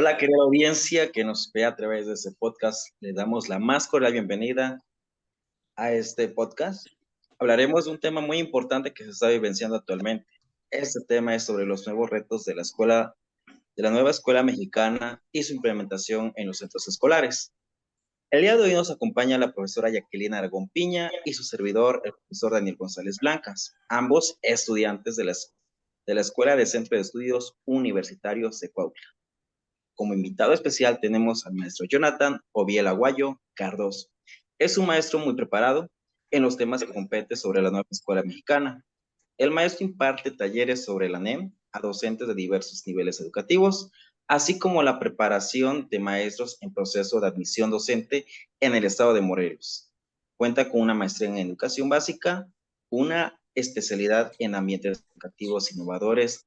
Hola, querida audiencia que nos ve a través de este podcast. Le damos la más cordial bienvenida a este podcast. Hablaremos de un tema muy importante que se está vivenciando actualmente. Este tema es sobre los nuevos retos de la nueva escuela mexicana y su implementación en los centros escolares. El día de hoy nos acompaña la profesora Jacqueline Aragón Piña y su servidor, el profesor Daniel González Blancas, ambos estudiantes de la Escuela de Centro de Estudios Universitarios de Cuautla. Como invitado especial tenemos al maestro Jonathan Obiel Aguayo Cardoso. Es un maestro muy preparado en los temas que compete sobre la nueva escuela mexicana. El maestro imparte talleres sobre la NEM a docentes de diversos niveles educativos, así como la preparación de maestros en proceso de admisión docente en el estado de Morelos. Cuenta con una maestría en educación básica, una especialidad en ambientes educativos innovadores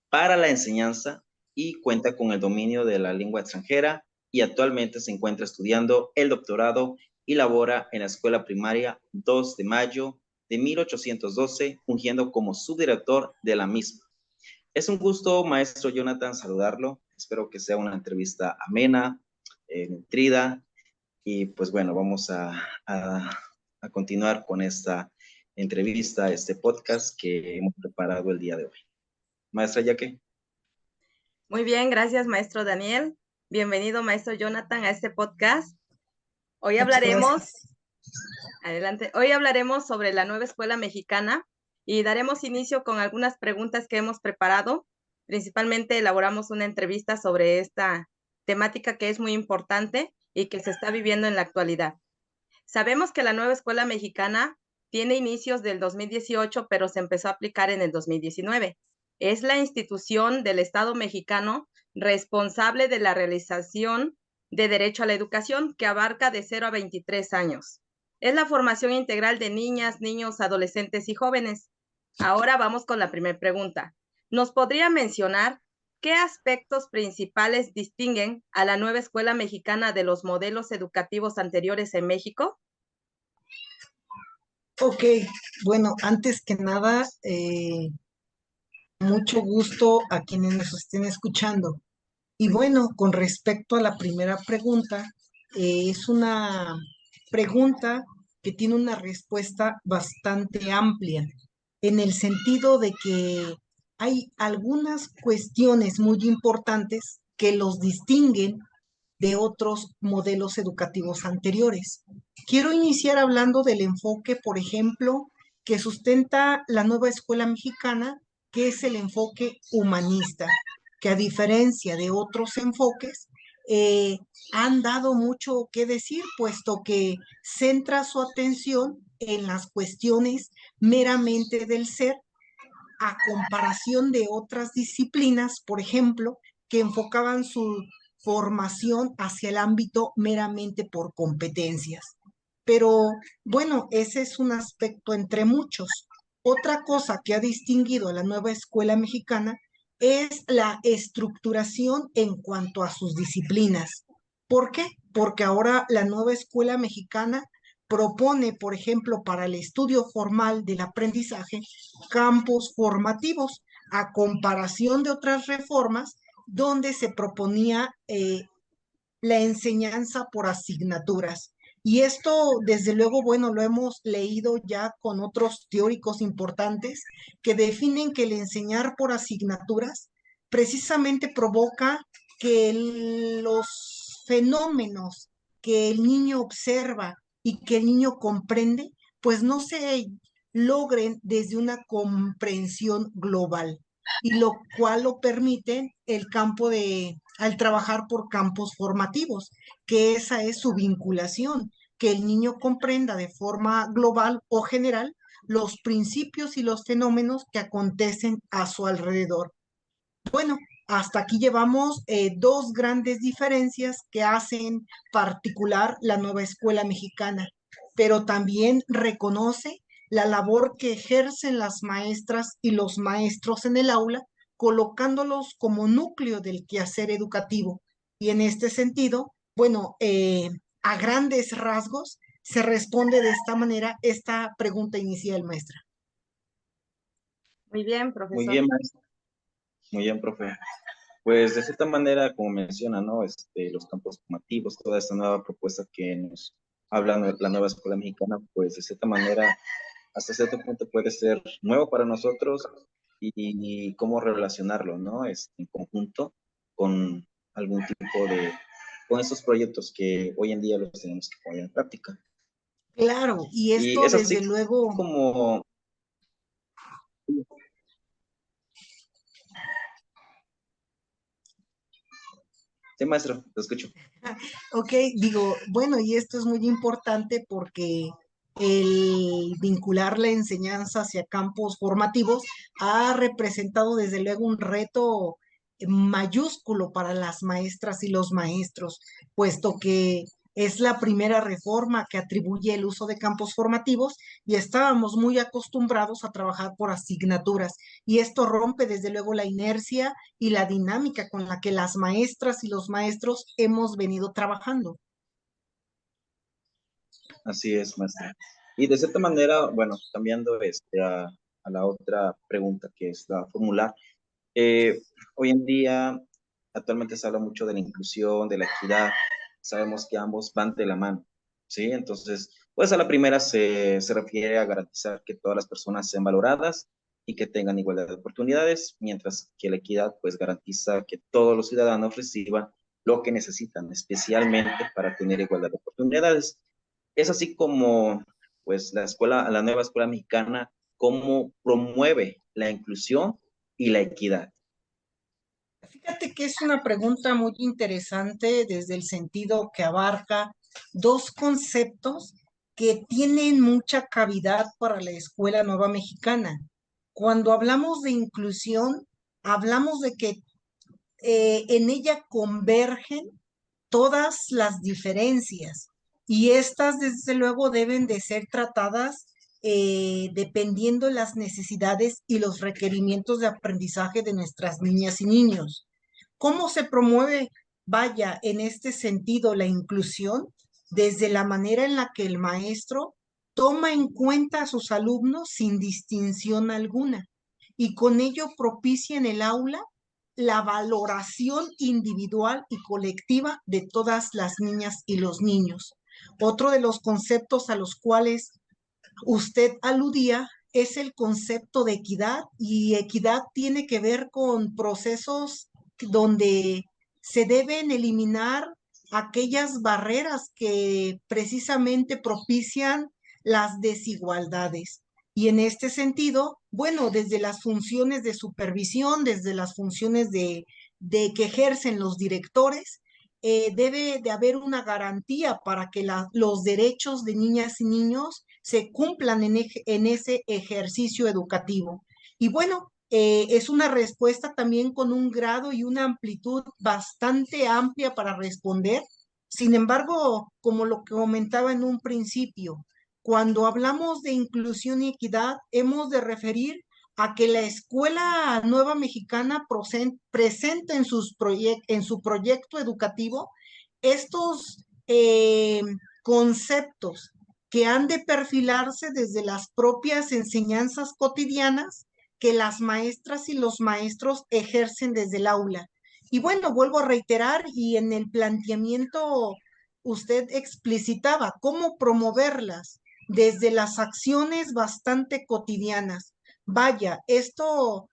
para la enseñanza y cuenta con el dominio de la lengua extranjera y actualmente se encuentra estudiando el doctorado y labora en la Escuela Primaria 2 de Mayo de 1812, fungiendo como subdirector de la misma. Es un gusto, maestro Jonathan, saludarlo. Espero que sea una entrevista amena, nutrida, y pues bueno, vamos a continuar con esta entrevista, este podcast que hemos preparado el día de hoy. Maestra Yaque. Muy bien, gracias, maestro Daniel. Bienvenido, maestro Jonathan, a este podcast. Hoy hablaremos sobre la nueva escuela mexicana y daremos inicio con algunas preguntas que hemos preparado. Principalmente elaboramos una entrevista sobre esta temática que es muy importante y que se está viviendo en la actualidad. Sabemos que la nueva escuela mexicana tiene inicios del 2018, pero se empezó a aplicar en el 2019. Es la institución del Estado mexicano responsable de la realización de derecho a la educación, que abarca de 0 a 23 años. Es la formación integral de niñas, niños, adolescentes y jóvenes. Ahora vamos con la primera pregunta. ¿Nos podría mencionar qué aspectos principales distinguen a la nueva escuela mexicana de los modelos educativos anteriores en México? Ok, bueno, antes que nada, mucho gusto a quienes nos estén escuchando. Y bueno, con respecto a la primera pregunta, es una pregunta que tiene una respuesta bastante amplia, en el sentido de que hay algunas cuestiones muy importantes que los distinguen de otros modelos educativos anteriores. Quiero iniciar hablando del enfoque, por ejemplo, que sustenta la nueva escuela mexicana, que es el enfoque humanista, que a diferencia de otros enfoques, han dado mucho que decir, puesto que centra su atención en las cuestiones meramente del ser, a comparación de otras disciplinas, por ejemplo, que enfocaban su formación hacia el ámbito meramente por competencias. Pero bueno, ese es un aspecto entre muchos. Otra cosa que ha distinguido a la nueva escuela mexicana es la estructuración en cuanto a sus disciplinas. ¿Por qué? Porque ahora la nueva escuela mexicana propone, por ejemplo, para el estudio formal del aprendizaje, campos formativos, a comparación de otras reformas donde se proponía la enseñanza por asignaturas. Y esto, desde luego, bueno, lo hemos leído ya con otros teóricos importantes que definen que el enseñar por asignaturas precisamente provoca que los fenómenos que el niño observa y que el niño comprende, pues no se logren desde una comprensión global, y lo cual lo permite el campo al trabajar por campos formativos, que esa es su vinculación, que el niño comprenda de forma global o general los principios y los fenómenos que acontecen a su alrededor. Bueno, hasta aquí llevamos dos grandes diferencias que hacen particular la nueva escuela mexicana, pero también reconoce la labor que ejercen las maestras y los maestros en el aula, colocándolos como núcleo del quehacer educativo. Y en este sentido, bueno, a grandes rasgos se responde de esta manera esta pregunta inicial, maestra. Muy bien, Muy profesor. bien, maestro. Muy bien, profe. Pues de cierta manera, como menciona, ¿no? Los campos formativos, toda esta nueva propuesta que nos habla la nueva escuela mexicana, pues de cierta manera, hasta cierto punto puede ser nuevo para nosotros y cómo relacionarlo, ¿no? En conjunto con algún tipo con estos proyectos que hoy en día los tenemos que poner en práctica. Claro, y Y esto es desde así luego, como, sí, maestro, te escucho. ok, digo, bueno, y esto es muy importante porque el vincular la enseñanza hacia campos formativos ha representado desde luego un reto mayúsculo para las maestras y los maestros, puesto que es la primera reforma que atribuye el uso de campos formativos y estábamos muy acostumbrados a trabajar por asignaturas. Y esto rompe desde luego la inercia y la dinámica con la que las maestras y los maestros hemos venido trabajando. Así es, maestra. Y de cierta manera, bueno, cambiando a la otra pregunta que es la formular, hoy en día, actualmente se habla mucho de la inclusión, de la equidad, sabemos que ambos van de la mano, ¿sí? Entonces, pues a la primera se refiere a garantizar que todas las personas sean valoradas y que tengan igualdad de oportunidades, mientras que la equidad, pues garantiza que todos los ciudadanos reciban lo que necesitan, especialmente para tener igualdad de oportunidades. Es así como, pues, la nueva escuela mexicana, cómo promueve la inclusión y la equidad. Fíjate que es una pregunta muy interesante desde el sentido que abarca dos conceptos que tienen mucha cavidad para la escuela nueva mexicana. Cuando hablamos de inclusión, hablamos de que en ella convergen todas las diferencias y estas desde luego deben de ser tratadas dependiendo de las necesidades y los requerimientos de aprendizaje de nuestras niñas y niños. ¿Cómo se promueve, vaya, en este sentido la inclusión? Desde la manera en la que el maestro toma en cuenta a sus alumnos sin distinción alguna y con ello propicia en el aula la valoración individual y colectiva de todas las niñas y los niños. Otro de los conceptos a los cuales usted aludía es el concepto de equidad y equidad tiene que ver con procesos donde se deben eliminar aquellas barreras que precisamente propician las desigualdades. Y en este sentido, bueno, desde las funciones de supervisión, desde las funciones de que ejercen los directores, debe de haber una garantía para que los derechos de niñas y niños se cumplan en ese ejercicio educativo. Y bueno, es una respuesta también con un grado y una amplitud bastante amplia para responder. Sin embargo, como lo que comentaba en un principio, cuando hablamos de inclusión y equidad, hemos de referir a que la Escuela Nueva Mexicana presenta en su proyecto educativo estos conceptos que han de perfilarse desde las propias enseñanzas cotidianas que las maestras y los maestros ejercen desde el aula. Y bueno, vuelvo a reiterar y en el planteamiento usted explicitaba cómo promoverlas desde las acciones bastante cotidianas. Vaya, esto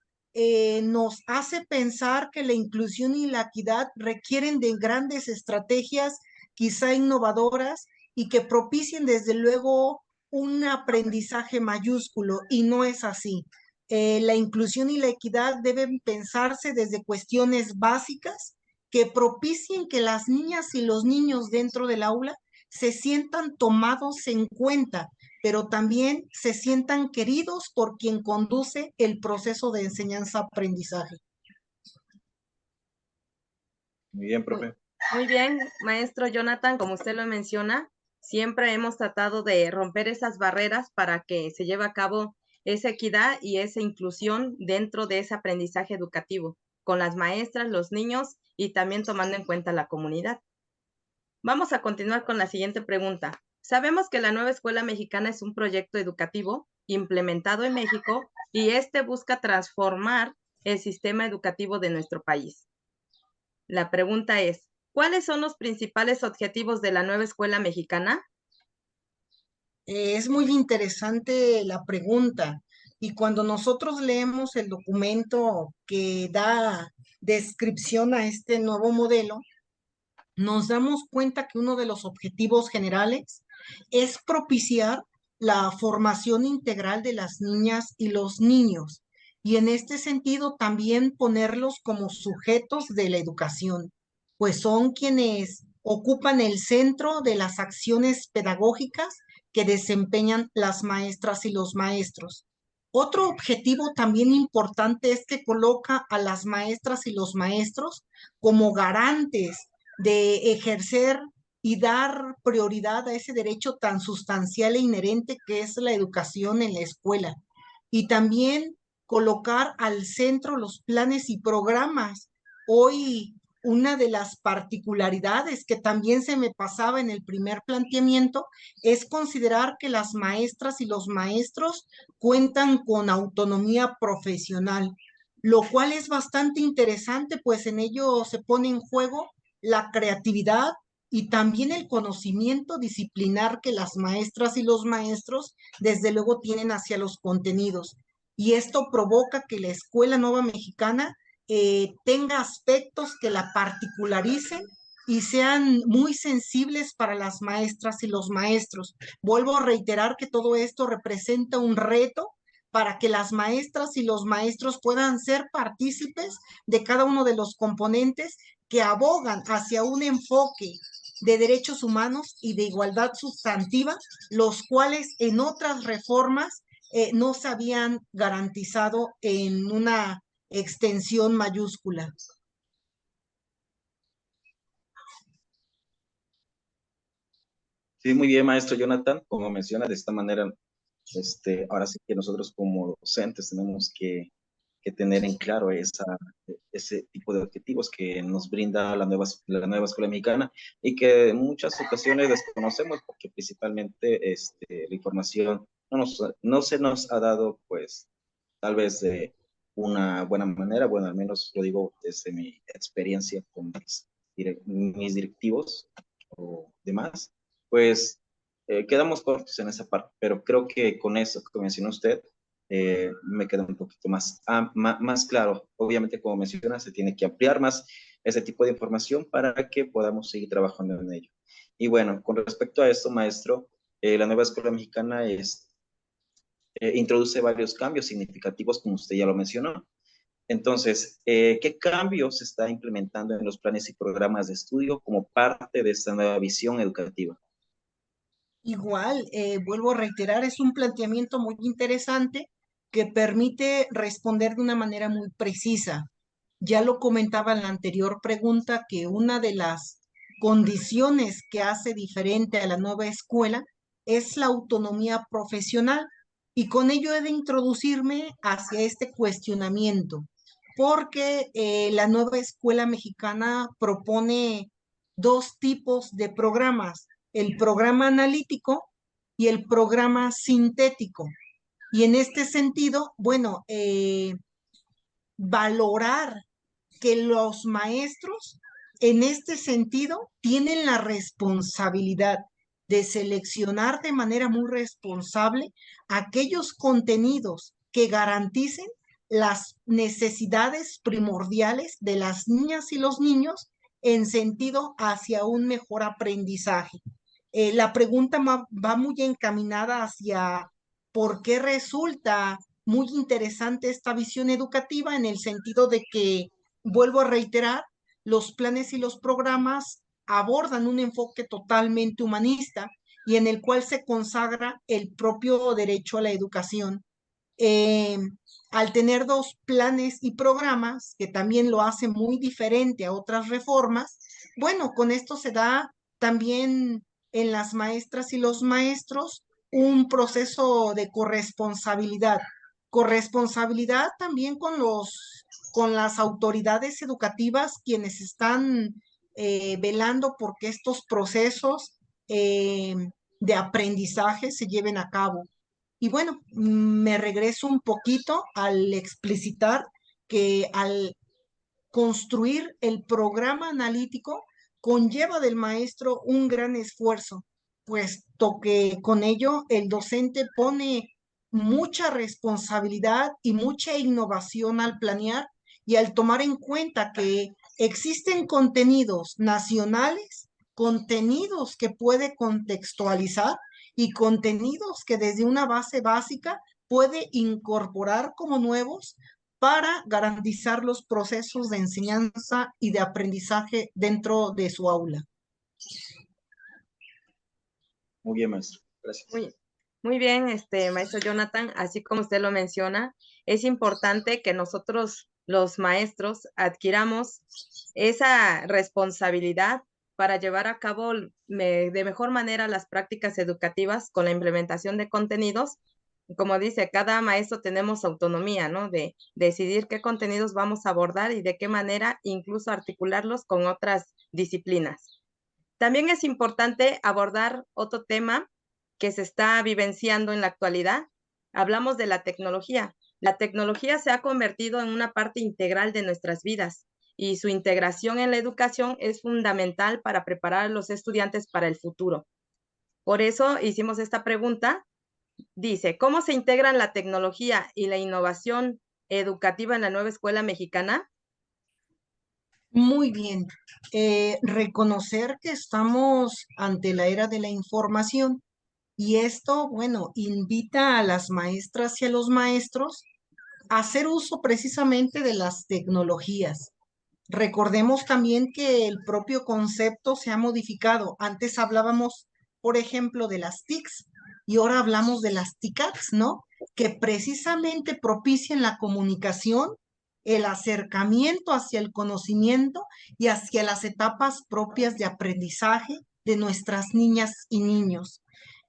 nos hace pensar que la inclusión y la equidad requieren de grandes estrategias, quizá innovadoras, y que propicien desde luego un aprendizaje mayúsculo, y no es así. La inclusión y la equidad deben pensarse desde cuestiones básicas que propicien que las niñas y los niños dentro del aula se sientan tomados en cuenta, pero también se sientan queridos por quien conduce el proceso de enseñanza-aprendizaje. Muy bien, Muy, profe. muy bien, maestro Jonathan, como usted lo menciona, siempre hemos tratado de romper esas barreras para que se lleve a cabo esa equidad y esa inclusión dentro de ese aprendizaje educativo, con las maestras, los niños y también tomando en cuenta la comunidad. Vamos a continuar con la siguiente pregunta. Sabemos que la nueva escuela mexicana es un proyecto educativo implementado en México y este busca transformar el sistema educativo de nuestro país. La pregunta es, ¿cuáles son los principales objetivos de la nueva escuela mexicana? Es muy interesante la pregunta y cuando nosotros leemos el documento que da descripción a este nuevo modelo, nos damos cuenta que uno de los objetivos generales es propiciar la formación integral de las niñas y los niños y en este sentido también ponerlos como sujetos de la educación, pues son quienes ocupan el centro de las acciones pedagógicas que desempeñan las maestras y los maestros. Otro objetivo también importante es que coloca a las maestras y los maestros como garantes de ejercer y dar prioridad a ese derecho tan sustancial e inherente que es la educación en la escuela. Y también colocar al centro los planes y programas. Hoy, una de las particularidades que también se me pasaba en el primer planteamiento es considerar que las maestras y los maestros cuentan con autonomía profesional, lo cual es bastante interesante, pues en ello se pone en juego la creatividad y también el conocimiento disciplinar que las maestras y los maestros desde luego tienen hacia los contenidos. Y esto provoca que la Escuela Nueva Mexicana tenga aspectos que la particularicen y sean muy sensibles para las maestras y los maestros. Vuelvo a reiterar que todo esto representa un reto para que las maestras y los maestros puedan ser partícipes de cada uno de los componentes que abogan hacia un enfoque de derechos humanos y de igualdad sustantiva, los cuales en otras reformas no se habían garantizado en una extensión mayúscula. Sí, muy bien, maestro Jonathan. Como menciona, de esta manera, ahora sí que nosotros como docentes tenemos que tener en claro ese tipo de objetivos que nos brinda la nueva escuela mexicana y que en muchas ocasiones desconocemos porque principalmente la información no se nos ha dado, pues, tal vez de una buena manera. Bueno, al menos lo digo desde mi experiencia con mis directivos o demás, pues quedamos cortos en esa parte, pero creo que con eso que mencionó usted, me queda un poquito más claro. Obviamente, como menciona, se tiene que ampliar más ese tipo de información para que podamos seguir trabajando en ello. Y bueno, con respecto a esto, maestro, la nueva escuela mexicana introduce varios cambios significativos, como usted ya lo mencionó. Entonces, ¿qué cambios se está implementando en los planes y programas de estudio como parte de esta nueva visión educativa? Igual, vuelvo a reiterar, es un planteamiento muy interesante que permite responder de una manera muy precisa. Ya lo comentaba en la anterior pregunta que una de las condiciones que hace diferente a la nueva escuela es la autonomía profesional y con ello he de introducirme hacia este cuestionamiento porque la nueva escuela mexicana propone dos tipos de programas, el programa analítico y el programa sintético. Y en este sentido, bueno, valorar que los maestros en este sentido tienen la responsabilidad de seleccionar de manera muy responsable aquellos contenidos que garanticen las necesidades primordiales de las niñas y los niños en sentido hacia un mejor aprendizaje. La pregunta va muy encaminada hacia por qué resulta muy interesante esta visión educativa en el sentido de que, vuelvo a reiterar, los planes y los programas abordan un enfoque totalmente humanista y en el cual se consagra el propio derecho a la educación. Eh, Al tener dos planes y programas, que también lo hace muy diferente a otras reformas, bueno, con esto se da también en las maestras y los maestros un proceso de corresponsabilidad. Corresponsabilidad también con las autoridades educativas quienes están velando porque estos procesos de aprendizaje se lleven a cabo. Y bueno, me regreso un poquito al explicitar que al construir el programa analítico conlleva del maestro un gran esfuerzo, puesto que con ello el docente pone mucha responsabilidad y mucha innovación al planear y al tomar en cuenta que existen contenidos nacionales, contenidos que puede contextualizar y contenidos que desde una base básica puede incorporar como nuevos para garantizar los procesos de enseñanza y de aprendizaje dentro de su aula. Muy bien, maestro. Gracias. Muy bien, maestro Jonathan, así como usted lo menciona, es importante que nosotros, los maestros, adquiramos esa responsabilidad para llevar a cabo de mejor manera las prácticas educativas con la implementación de contenidos. Como dice, cada maestro tenemos autonomía, ¿no? De decidir qué contenidos vamos a abordar y de qué manera incluso articularlos con otras disciplinas. También es importante abordar otro tema que se está vivenciando en la actualidad. Hablamos de la tecnología. La tecnología se ha convertido en una parte integral de nuestras vidas y su integración en la educación es fundamental para preparar a los estudiantes para el futuro. Por eso hicimos esta pregunta. Dice, ¿cómo se integran la tecnología y la innovación educativa en la nueva escuela mexicana? Muy bien. Reconocer que estamos ante la era de la información y esto, bueno, invita a las maestras y a los maestros a hacer uso precisamente de las tecnologías. Recordemos también que el propio concepto se ha modificado. Antes hablábamos, por ejemplo, de las TICs y ahora hablamos de las TICACs, ¿no? Que precisamente propician la comunicación, el acercamiento hacia el conocimiento y hacia las etapas propias de aprendizaje de nuestras niñas y niños.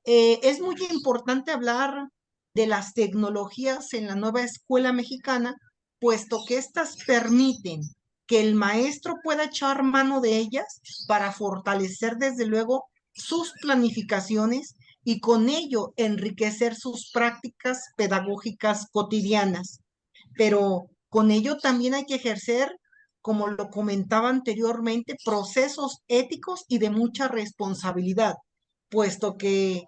Es muy importante hablar de las tecnologías en la nueva escuela mexicana, puesto que éstas permiten que el maestro pueda echar mano de ellas para fortalecer desde luego sus planificaciones y con ello enriquecer sus prácticas pedagógicas cotidianas. Pero con ello también hay que ejercer, como lo comentaba anteriormente, procesos éticos y de mucha responsabilidad, puesto que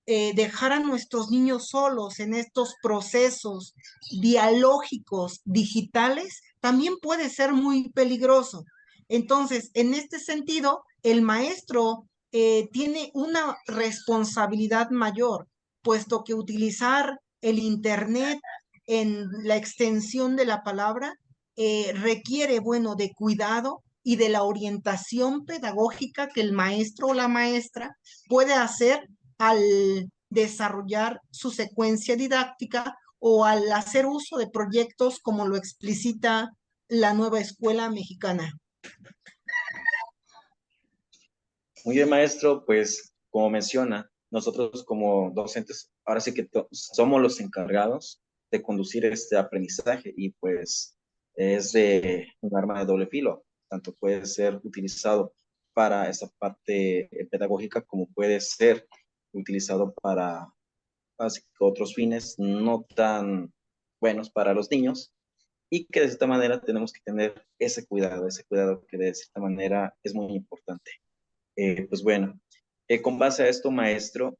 dejar a nuestros niños solos en estos procesos dialógicos digitales también puede ser muy peligroso. Entonces, en este sentido, el maestro tiene una responsabilidad mayor, puesto que utilizar el Internet en la extensión de la palabra requiere, bueno, de cuidado y de la orientación pedagógica que el maestro o la maestra puede hacer al desarrollar su secuencia didáctica o al hacer uso de proyectos como lo explicita la nueva escuela mexicana. Muy bien, maestro, pues como menciona, nosotros como docentes, ahora sí que somos los encargados de conducir este aprendizaje y pues es de un arma de doble filo, tanto puede ser utilizado para esa parte pedagógica como puede ser utilizado para así que otros fines no tan buenos para los niños y que de cierta manera tenemos que tener ese cuidado que de cierta manera es muy importante. Pues bueno, con base a esto, maestro,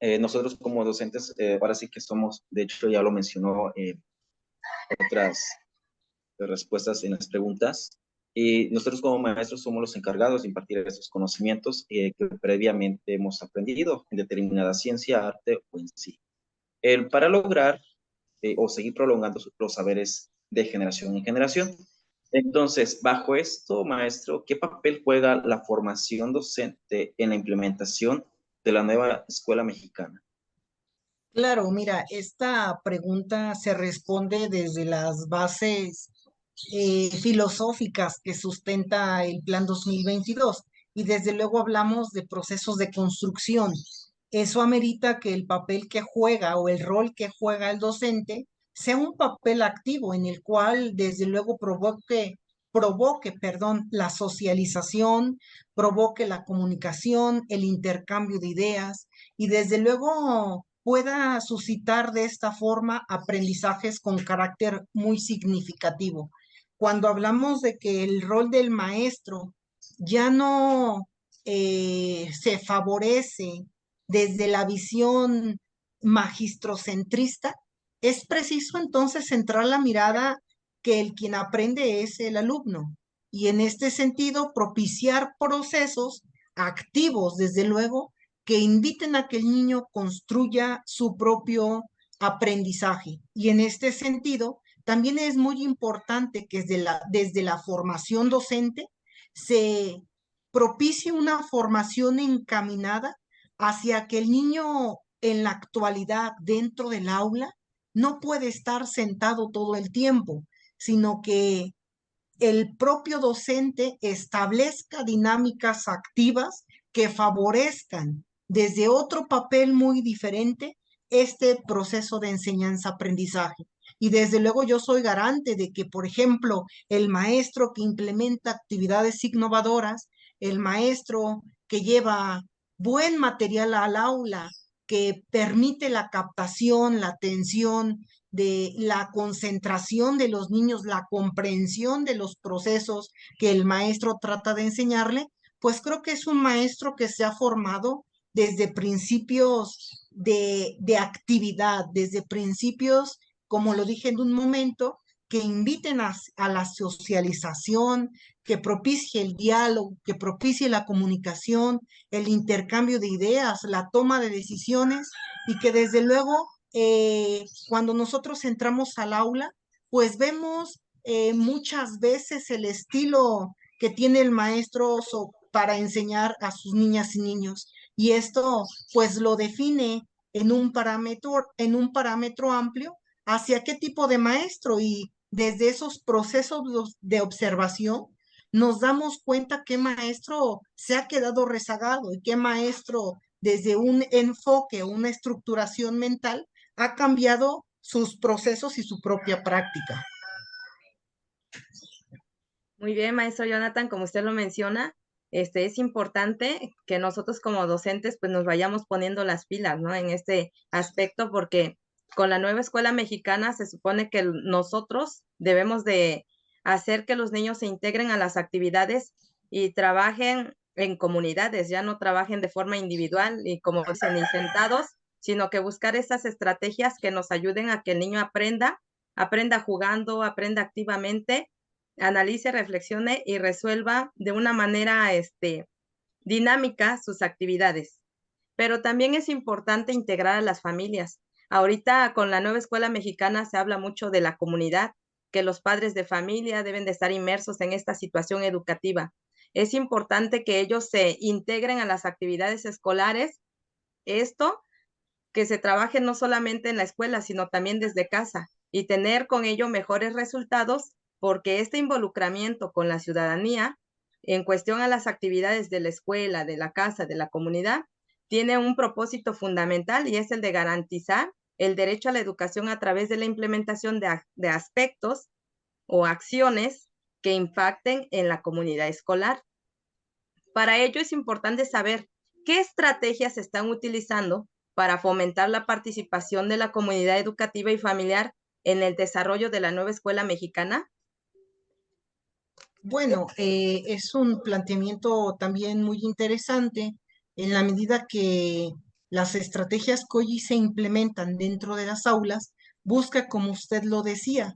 nosotros como docentes, ahora sí que somos, de hecho ya lo mencionó otras respuestas en las preguntas, y nosotros como maestros somos los encargados de impartir esos conocimientos que previamente hemos aprendido en determinada ciencia, arte o en sí. Para lograr o seguir prolongando los saberes de generación en generación. Entonces, bajo esto, maestro, ¿qué papel juega la formación docente en la implementación de la nueva escuela mexicana? Claro, mira, esta pregunta se responde desde las bases filosóficas que sustenta el Plan 2022 y desde luego hablamos de procesos de construcción. Eso amerita que el papel que juega o el rol que juega el docente sea un papel activo en el cual desde luego provoque, la socialización, provoque la comunicación, el intercambio de ideas y desde luego pueda suscitar de esta forma aprendizajes con carácter muy significativo. cuando hablamos de que el rol del maestro ya no se favorece desde la visión magistocentrista, es preciso entonces centrar la mirada que el quien aprende es el alumno y en este sentido propiciar procesos activos, desde luego, que inviten a que el niño construya su propio aprendizaje. Y en este sentido, también es muy importante que desde la formación docente se propicie una formación encaminada hacia que el niño en la actualidad dentro del aula no puede estar sentado todo el tiempo, sino que el propio docente establezca dinámicas activas que favorezcan desde otro papel muy diferente este proceso de enseñanza-aprendizaje. Y desde luego yo soy garante de que, por ejemplo, el maestro que implementa actividades innovadoras, el maestro que lleva buen material al aula, que permite la captación, la atención, de la concentración de los niños, la comprensión de los procesos que el maestro trata de enseñarle, pues creo que es un maestro que se ha formado desde principios de actividad, desde principios, como lo dije en un momento, que inviten a la socialización, que propicie el diálogo, que propicie la comunicación, el intercambio de ideas, la toma de decisiones y que desde luego cuando nosotros entramos al aula, pues vemos muchas veces el estilo que tiene el maestro para enseñar a sus niñas y niños. Y esto pues lo define en un parámetro amplio hacia qué tipo de maestro y desde esos procesos de observación nos damos cuenta qué maestro se ha quedado rezagado y qué maestro desde un enfoque, una estructuración mental, ha cambiado sus procesos y su propia práctica. Muy bien, maestro Jonathan, como usted lo menciona, es importante que nosotros como docentes pues nos vayamos poniendo las pilas, ¿no? En este aspecto, porque con la nueva escuela mexicana se supone que nosotros debemos de hacer que los niños se integren a las actividades y trabajen en comunidades, ya no trabajen de forma individual y como dicen, ni sentados, sino que buscar esas estrategias que nos ayuden a que el niño aprenda jugando, aprenda activamente, analice, reflexione y resuelva de una manera dinámica sus actividades. Pero también es importante integrar a las familias. Ahorita con la nueva escuela mexicana se habla mucho de la comunidad, que los padres de familia deben de estar inmersos en esta situación educativa. Es importante que ellos se integren a las actividades escolares. Esto, que se trabaje no solamente en la escuela, sino también desde casa y tener con ello mejores resultados, porque este involucramiento con la ciudadanía en cuestión a las actividades de la escuela, de la casa, de la comunidad, tiene un propósito fundamental y es el de garantizar el derecho a la educación a través de la implementación de aspectos o acciones que impacten en la comunidad escolar. Para ello es importante saber qué estrategias se están utilizando para fomentar la participación de la comunidad educativa y familiar en el desarrollo de la nueva escuela mexicana. Bueno, es un planteamiento también muy interesante en la medida que las estrategias que hoy se implementan dentro de las aulas busca, como usted lo decía,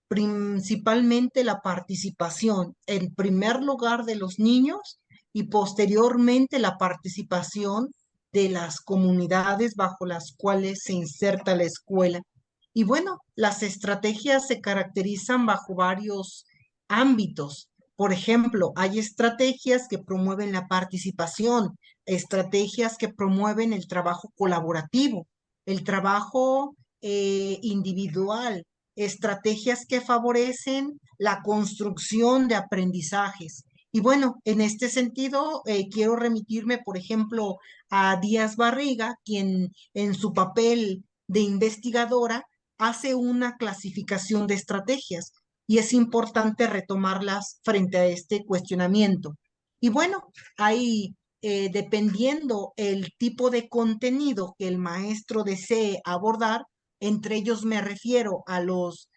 principalmente la participación, en primer lugar, de los niños y posteriormente la participación de las comunidades bajo las cuales se inserta la escuela. Y bueno, las estrategias se caracterizan bajo varios ámbitos. Por ejemplo, hay estrategias que promueven la participación, estrategias que promueven el trabajo colaborativo, el trabajo individual, estrategias que favorecen la construcción de aprendizajes. Y bueno, en este sentido, quiero remitirme, por ejemplo, a Díaz Barriga, quien en su papel de investigadora hace una clasificación de estrategias y es importante retomarlas frente a este cuestionamiento. Y bueno, ahí, dependiendo el tipo de contenido que el maestro desee abordar, entre ellos me refiero a los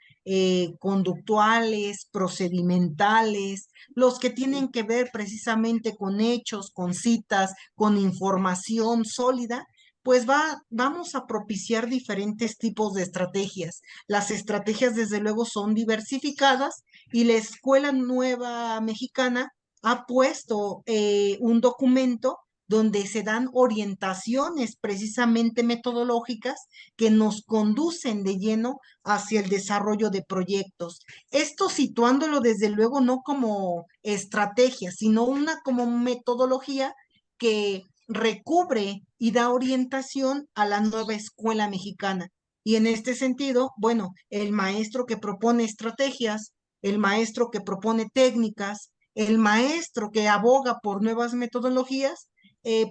conductuales, procedimentales, los que tienen que ver precisamente con hechos, con citas, con información sólida, pues vamos a propiciar diferentes tipos de estrategias. Las estrategias, desde luego, son diversificadas y la Escuela Nueva Mexicana ha puesto un documento donde se dan orientaciones precisamente metodológicas que nos conducen de lleno hacia el desarrollo de proyectos. Esto situándolo desde luego no como estrategia, sino una como metodología que recubre y da orientación a la nueva escuela mexicana. Y en este sentido, bueno, el maestro que propone estrategias, el maestro que propone técnicas, el maestro que aboga por nuevas metodologías,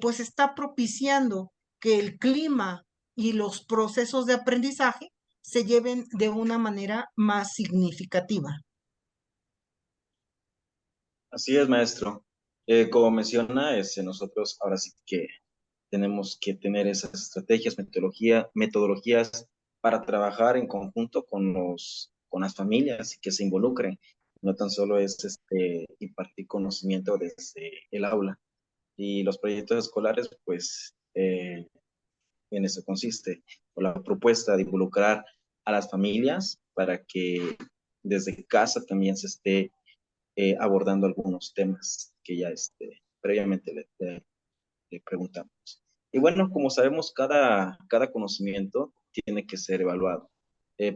pues está propiciando que el clima y los procesos de aprendizaje se lleven de una manera más significativa. Así es, maestro. Como menciona, nosotros ahora sí que tenemos que tener esas estrategias, metodologías para trabajar en conjunto con las familias y que se involucren. No tan solo es impartir conocimiento desde el aula. Y los proyectos escolares, pues, en eso consiste, o la propuesta de involucrar a las familias para que desde casa también se esté abordando algunos temas que ya previamente le preguntamos. Y bueno, como sabemos, cada conocimiento tiene que ser evaluado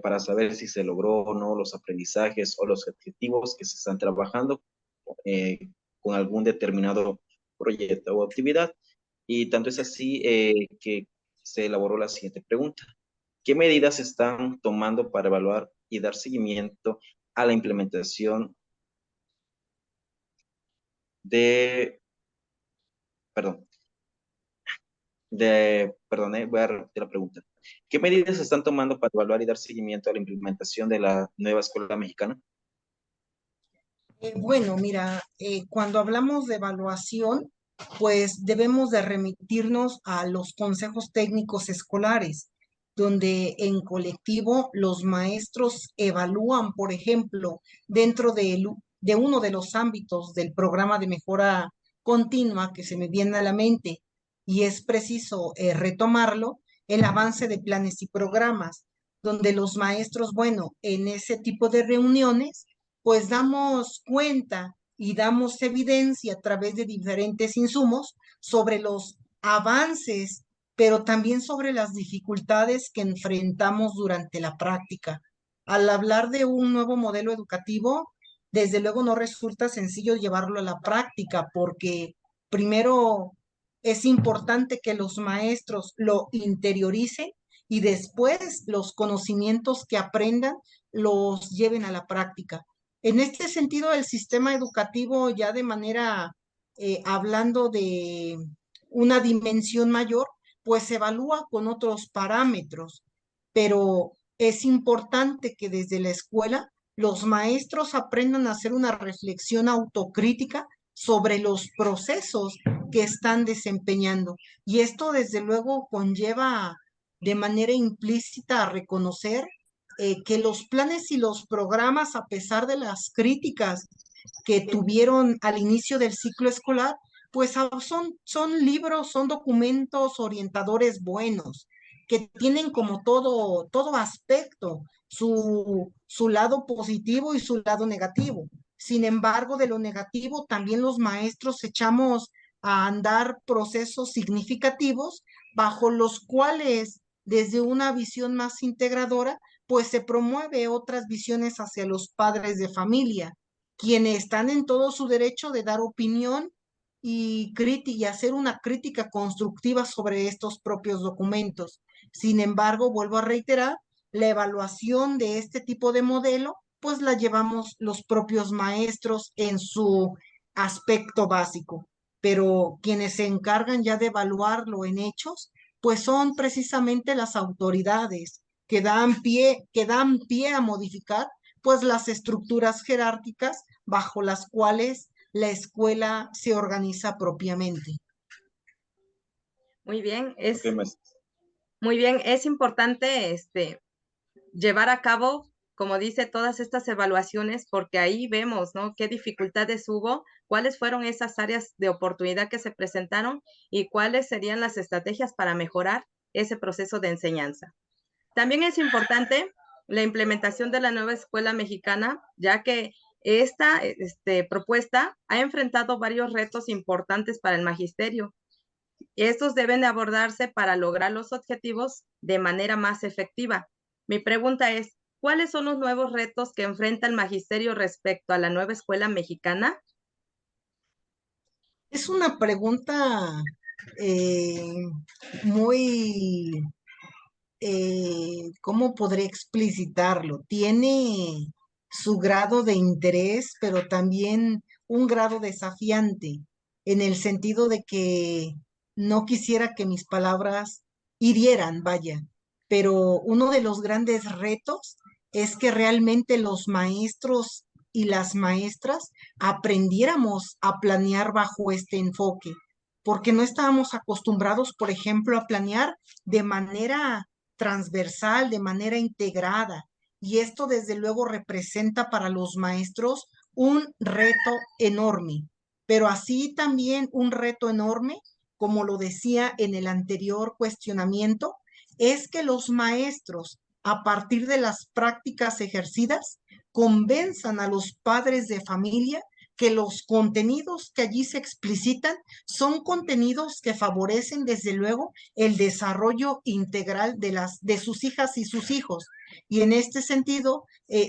para saber si se logró o no los aprendizajes o los objetivos que se están trabajando con algún determinado proyecto o actividad. Y tanto es así que se elaboró la siguiente pregunta. ¿Qué medidas se están tomando para evaluar y dar seguimiento a la implementación de, perdón, voy a repetir la pregunta. ¿Qué medidas se están tomando para evaluar y dar seguimiento a la implementación de la nueva escuela mexicana? Bueno, mira, cuando hablamos de evaluación, pues debemos de remitirnos a los consejos técnicos escolares, donde en colectivo los maestros evalúan, por ejemplo, dentro de uno de los ámbitos del programa de mejora continua que se me viene a la mente, y es preciso retomarlo, el avance de planes y programas, donde los maestros, bueno, en ese tipo de reuniones, pues damos cuenta y damos evidencia a través de diferentes insumos sobre los avances, pero también sobre las dificultades que enfrentamos durante la práctica. Al hablar de un nuevo modelo educativo, desde luego no resulta sencillo llevarlo a la práctica porque primero es importante que los maestros lo interioricen y después los conocimientos que aprendan los lleven a la práctica. En este sentido, el sistema educativo ya de manera, hablando de una dimensión mayor, pues se evalúa con otros parámetros, pero es importante que desde la escuela los maestros aprendan a hacer una reflexión autocrítica sobre los procesos que están desempeñando. Y esto desde luego conlleva de manera implícita a reconocer que los planes y los programas, a pesar de las críticas que tuvieron al inicio del ciclo escolar, pues son libros, son documentos orientadores buenos, que tienen como todo aspecto su lado positivo y su lado negativo. Sin embargo, de lo negativo, también los maestros echamos a andar procesos significativos bajo los cuales, desde una visión más integradora, pues se promueve otras visiones hacia los padres de familia, quienes están en todo su derecho de dar opinión y hacer una crítica constructiva sobre estos propios documentos. Sin embargo, vuelvo a reiterar, la evaluación de este tipo de modelo, pues la llevamos los propios maestros en su aspecto básico, pero quienes se encargan ya de evaluarlo en hechos, pues son precisamente las autoridades que dan pie a modificar pues las estructuras jerárquicas bajo las cuales la escuela se organiza propiamente. Muy bien, Ok, maestro. muy bien, es importante llevar a cabo como dice, todas estas evaluaciones, porque ahí vemos, ¿no? Qué dificultades hubo, cuáles fueron esas áreas de oportunidad que se presentaron y cuáles serían las estrategias para mejorar ese proceso de enseñanza. También es importante la implementación de la nueva escuela mexicana, ya que esta propuesta ha enfrentado varios retos importantes para el magisterio. Estos deben de abordarse para lograr los objetivos de manera más efectiva. Mi pregunta es, ¿cuáles son los nuevos retos que enfrenta el magisterio respecto a la nueva escuela mexicana? Es una pregunta eh, muy, ¿cómo podré explicitarlo? Tiene su grado de interés, pero también un grado desafiante, en el sentido de que no quisiera que mis palabras hirieran, vaya, pero uno de los grandes retos es que realmente los maestros y las maestras aprendiéramos a planear bajo este enfoque, porque no estábamos acostumbrados, por ejemplo, a planear de manera transversal, de manera integrada. Y esto desde luego representa para los maestros un reto enorme, pero así también un reto enorme, como lo decía en el anterior cuestionamiento, es que los maestros, a partir de las prácticas ejercidas, convenzan a los padres de familia que los contenidos que allí se explicitan son contenidos que favorecen desde luego el desarrollo integral de sus hijas y sus hijos. Y en este sentido,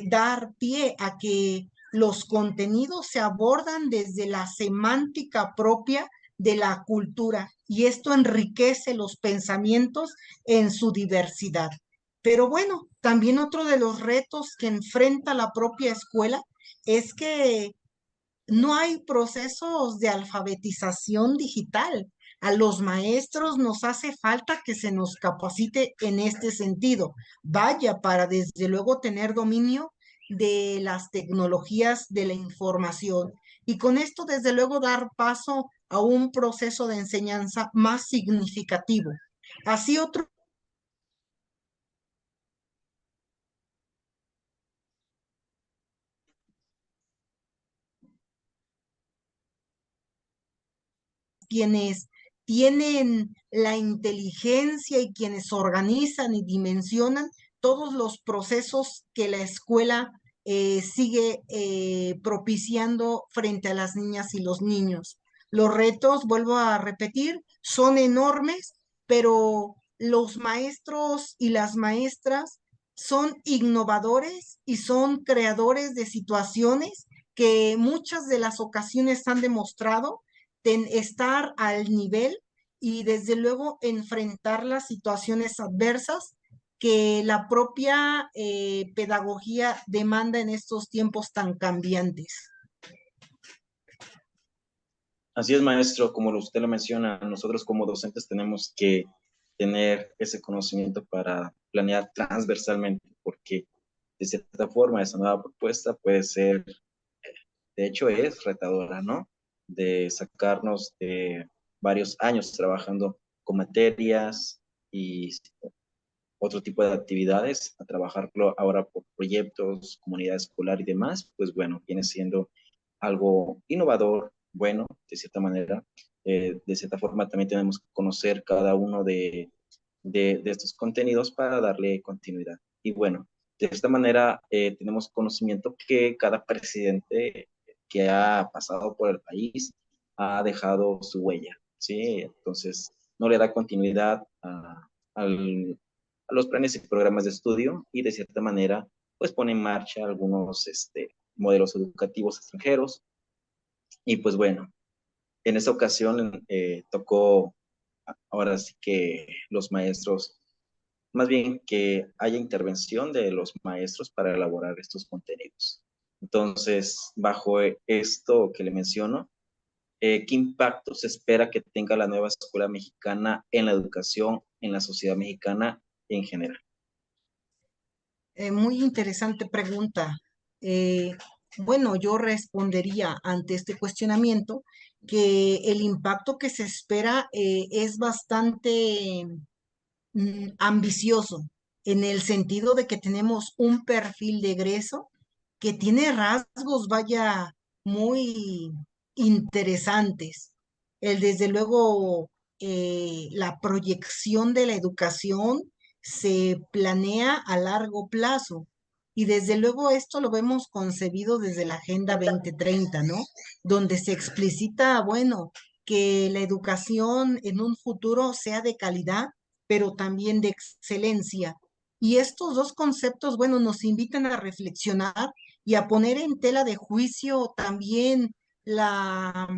dar pie a que los contenidos se abordan desde la semántica propia de la cultura y esto enriquece los pensamientos en su diversidad. Pero bueno, también otro de los retos que enfrenta la propia escuela es que no hay procesos de alfabetización digital. A los maestros nos hace falta que se nos capacite en este sentido. Vaya, para desde luego tener dominio de las tecnologías de la información y con esto desde luego dar paso a un proceso de enseñanza más significativo. Así otro quienes tienen la inteligencia y quienes organizan y dimensionan todos los procesos que la escuela sigue propiciando frente a las niñas y los niños. Los retos, vuelvo a repetir, son enormes, pero los maestros y las maestras son innovadores y son creadores de situaciones que muchas de las ocasiones han demostrado estar al nivel y desde luego enfrentar las situaciones adversas que la propia pedagogía demanda en estos tiempos tan cambiantes. Así es, maestro, como usted lo menciona, nosotros como docentes tenemos que tener ese conocimiento para planear transversalmente, porque de cierta forma esa nueva propuesta puede ser, de hecho es retadora, ¿no? De sacarnos de varios años trabajando con materias y otro tipo de actividades, a trabajarlo ahora por proyectos, comunidad escolar y demás, pues bueno, viene siendo algo innovador, bueno, de cierta manera. De cierta forma también tenemos que conocer cada uno de estos contenidos para darle continuidad. Y bueno, de esta manera tenemos conocimiento que cada presidente que ha pasado por el país ha dejado su huella, ¿sí? Entonces, no le da continuidad al, a los planes y programas de estudio y de cierta manera, pues pone en marcha algunos modelos educativos extranjeros. Y pues bueno, en esta ocasión tocó ahora sí que los maestros, más bien que haya intervención de los maestros para elaborar estos contenidos. Entonces, bajo esto que le menciono, ¿qué impacto se espera que tenga la nueva escuela mexicana en la educación, en la sociedad mexicana en general? Muy interesante pregunta. Eh, bueno, yo respondería ante este cuestionamiento que el impacto que se espera es bastante ambicioso. en el sentido de que tenemos un perfil de egreso que tiene rasgos, vaya, muy interesantes. Desde luego, la proyección de la educación se planea a largo plazo. Y desde luego esto lo vemos concebido desde la Agenda 2030, ¿no? Donde se explicita, bueno, que la educación en un futuro sea de calidad, pero también de excelencia. Y estos dos conceptos, bueno, nos invitan a reflexionar y a poner en tela de juicio también la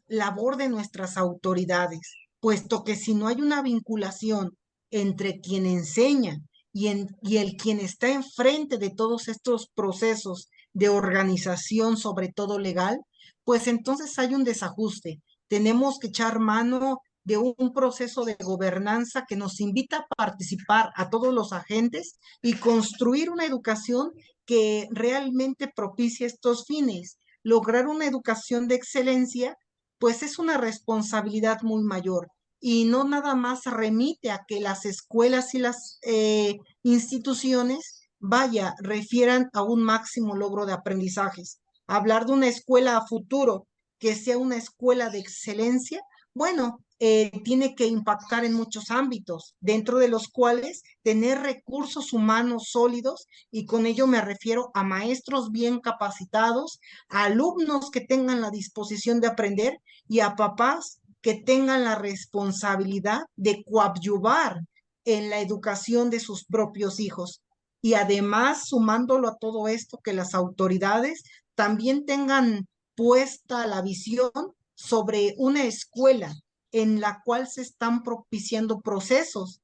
labor de nuestras autoridades, puesto que si no hay una vinculación entre quien enseña y el quien está enfrente de todos estos procesos de organización, sobre todo legal, pues entonces hay un desajuste. Tenemos que echar mano de un proceso de gobernanza que nos invita a participar a todos los agentes y construir una educación que realmente propicie estos fines. Lograr una educación de excelencia, pues es una responsabilidad muy mayor y no nada más remite a que las escuelas y las instituciones, vaya, refieran a un máximo logro de aprendizajes. Hablar de una escuela a futuro que sea una escuela de excelencia, bueno, tiene que impactar en muchos ámbitos, dentro de los cuales tener recursos humanos sólidos, y con ello me refiero a maestros bien capacitados, a alumnos que tengan la disposición de aprender y a papás que tengan la responsabilidad de coadyuvar en la educación de sus propios hijos. Y además, sumándolo a todo esto, que las autoridades también tengan puesta la visión sobre una escuela en la cual se están propiciando procesos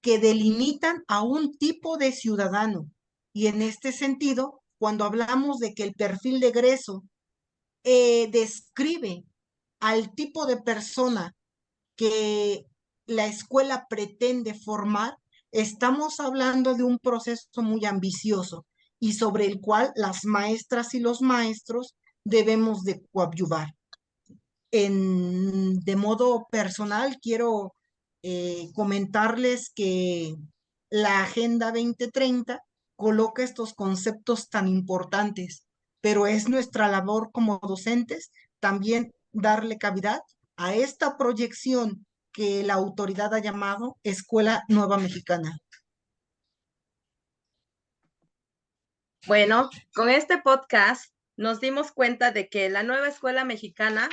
que delimitan a un tipo de ciudadano. Y en este sentido, cuando hablamos de que el perfil de egreso describe al tipo de persona que la escuela pretende formar, estamos hablando de un proceso muy ambicioso y sobre el cual las maestras y los maestros debemos de coadyuvar. De modo personal, quiero comentarles que la Agenda 2030 coloca estos conceptos tan importantes, pero es nuestra labor como docentes también darle cavidad a esta proyección que la autoridad ha llamado Escuela Nueva Mexicana. Bueno, con este podcast nos dimos cuenta de que la nueva escuela mexicana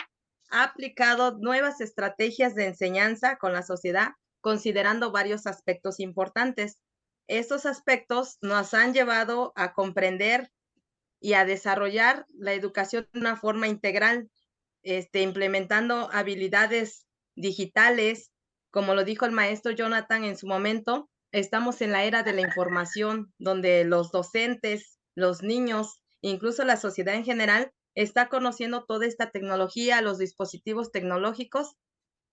ha aplicado nuevas estrategias de enseñanza con la sociedad, considerando varios aspectos importantes. Estos aspectos nos han llevado a comprender y a desarrollar la educación de una forma integral, implementando habilidades digitales, como lo dijo el maestro Jonathan en su momento. Estamos en la era de la información, donde los docentes, los niños, incluso la sociedad en general, está conociendo toda esta tecnología, los dispositivos tecnológicos,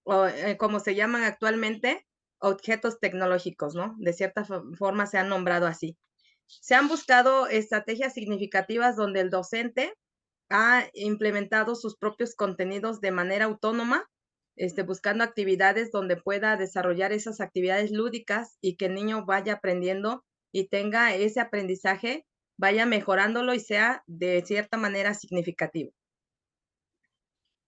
o como se llaman actualmente, objetos tecnológicos, ¿no? De cierta forma se han nombrado así. Se han buscado estrategias significativas donde el docente ha implementado sus propios contenidos de manera autónoma, buscando actividades donde pueda desarrollar esas actividades lúdicas y que el niño vaya aprendiendo y tenga ese aprendizaje, vaya mejorándolo y sea de cierta manera significativo.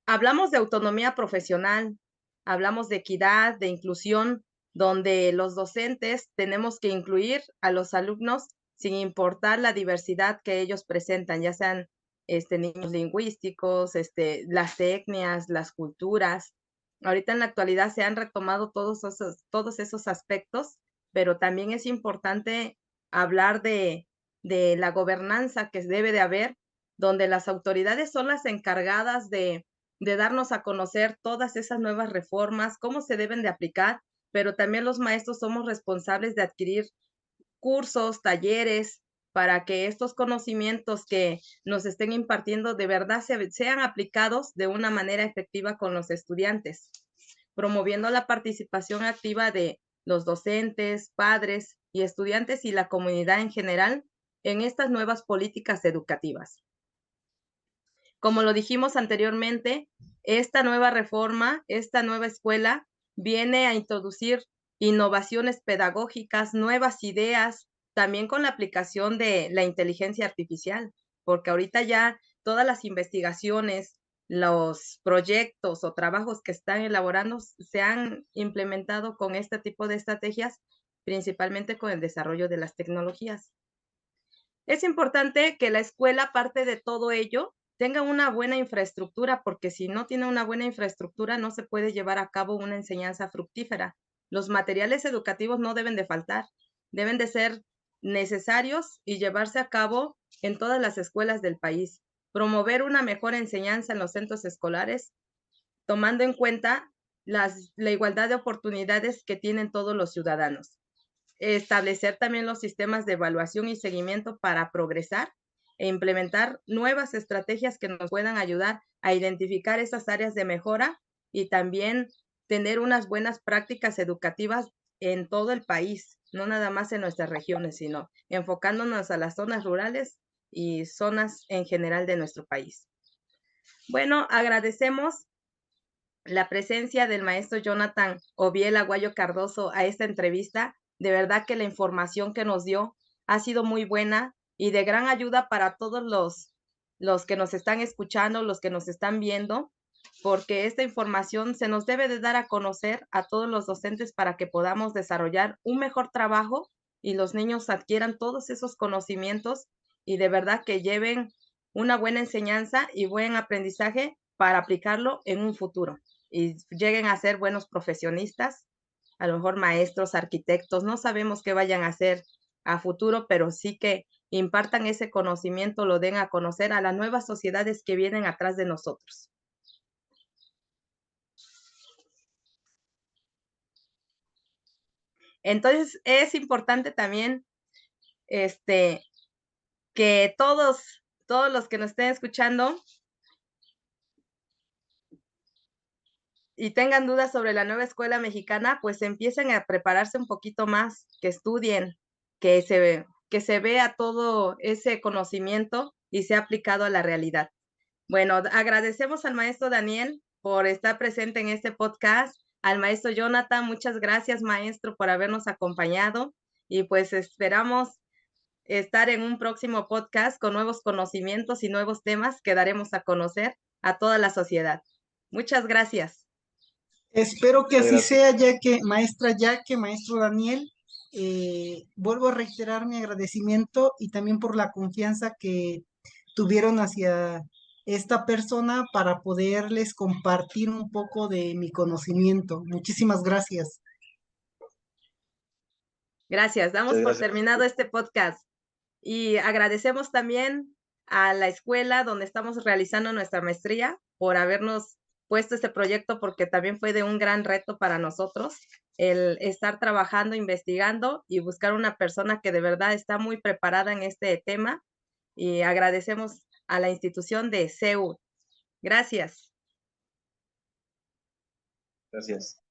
Hablamos de autonomía profesional, hablamos de equidad, de inclusión, donde los docentes tenemos que incluir a los alumnos sin importar la diversidad que ellos presentan, ya sean niños lingüísticos, las etnias, las culturas. Ahorita en la actualidad se han retomado todos esos aspectos, pero también es importante hablar de la gobernanza que debe de haber, donde las autoridades son las encargadas de darnos a conocer todas esas nuevas reformas, cómo se deben de aplicar, pero también los maestros somos responsables de adquirir cursos, talleres, para que estos conocimientos que nos estén impartiendo de verdad sean aplicados de una manera efectiva con los estudiantes, promoviendo la participación activa de los docentes, padres y estudiantes y la comunidad en general en estas nuevas políticas educativas. Como lo dijimos anteriormente, esta nueva reforma, esta nueva escuela, viene a introducir innovaciones pedagógicas, nuevas ideas, también con la aplicación de la inteligencia artificial, porque ahorita ya todas las investigaciones, los proyectos o trabajos que están elaborando se han implementado con este tipo de estrategias, principalmente con el desarrollo de las tecnologías. Es importante que la escuela, aparte de todo ello, tenga una buena infraestructura, porque si no tiene una buena infraestructura, no se puede llevar a cabo una enseñanza fructífera. Los materiales educativos no deben de faltar, deben de ser necesarios y llevarse a cabo en todas las escuelas del país. Promover una mejor enseñanza en los centros escolares, tomando en cuenta la igualdad de oportunidades que tienen todos los ciudadanos. Establecer también los sistemas de evaluación y seguimiento para progresar e implementar nuevas estrategias que nos puedan ayudar a identificar esas áreas de mejora y también tener unas buenas prácticas educativas en todo el país, no nada más en nuestras regiones, sino enfocándonos a las zonas rurales y zonas en general de nuestro país. Bueno, agradecemos la presencia del maestro Jonathan Obiel Aguayo Cardoso a esta entrevista. De verdad que la información que nos dio ha sido muy buena y de gran ayuda para todos los que nos están escuchando, los que nos están viendo, porque esta información se nos debe de dar a conocer a todos los docentes para que podamos desarrollar un mejor trabajo y los niños adquieran todos esos conocimientos y de verdad que lleven una buena enseñanza y buen aprendizaje para aplicarlo en un futuro y lleguen a ser buenos profesionistas, a lo mejor maestros, arquitectos, no sabemos qué vayan a hacer a futuro, pero sí que impartan ese conocimiento, lo den a conocer a las nuevas sociedades que vienen atrás de nosotros. Entonces, es importante también que todos los que nos estén escuchando y tengan dudas sobre la nueva escuela mexicana, pues empiecen a prepararse un poquito más, que estudien, que se vea todo ese conocimiento y sea aplicado a la realidad. Bueno, agradecemos al maestro Daniel por estar presente en este podcast, al maestro Jonathan, muchas gracias maestro por habernos acompañado y pues esperamos estar en un próximo podcast con nuevos conocimientos y nuevos temas que daremos a conocer a toda la sociedad. Muchas gracias. Espero que Muchas así gracias. sea, ya que maestro Daniel, vuelvo a reiterar mi agradecimiento y también por la confianza que tuvieron hacia esta persona para poderles compartir un poco de mi conocimiento. Muchísimas gracias. Gracias. Damos Muchas por gracias. terminado este podcast y agradecemos también a la escuela donde estamos realizando nuestra maestría por habernos puesto este proyecto porque también fue de un gran reto para nosotros el estar trabajando, investigando y buscar una persona que de verdad está muy preparada en este tema y agradecemos a la institución de CEU. Gracias. Gracias.